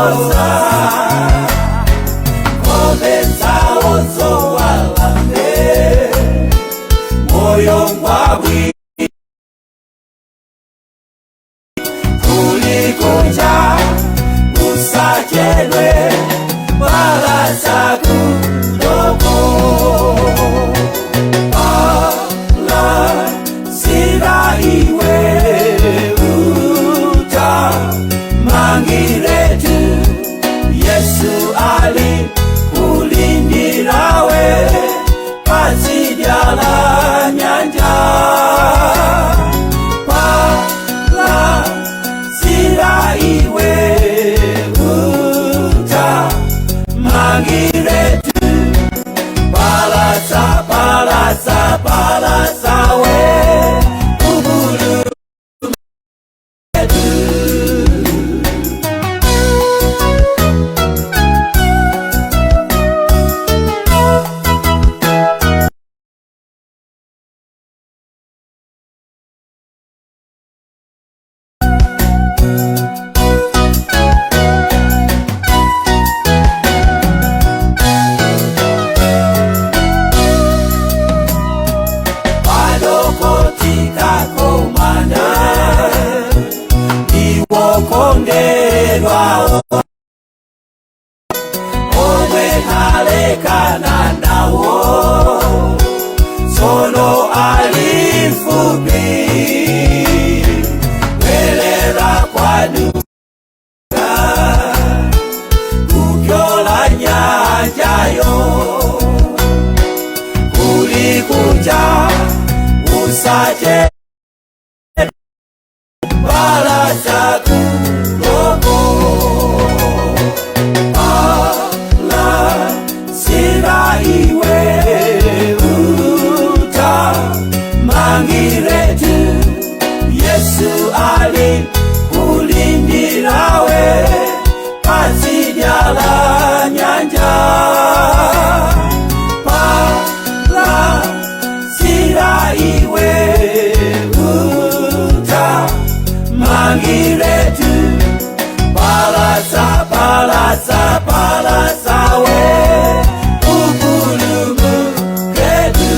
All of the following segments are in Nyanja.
oza kometsa ozo walande moyo ngwabwi kulikuja usachedwe balaza kudogo ala sira iwe uta mangiretu Yesu ali kulindirawe pasidiala nyanja pala sira iwe uta mangiretu palasa palasa palasa we ubulu konderwa omwe nalekana nawo sono alifupi welera kwanuka kukyola nyanjayo kulikuja usache balaza kudogo ala sira iwe uta mangiretu Yesu ali kulindirawe pasidiala nyanja pala sira iwe mangiretu palasa palasa palasa we ubulumu kedu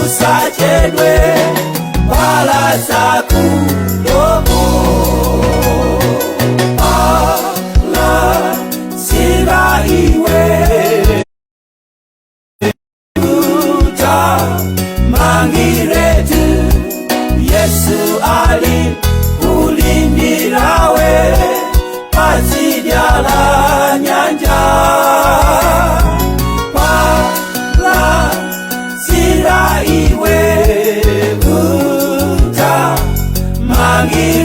usachedwe balaza kudogo ala sira iwe uta mangiretu Yesu ali kulindirawe pasidiala nyanja pala sira iwe uta mangiretu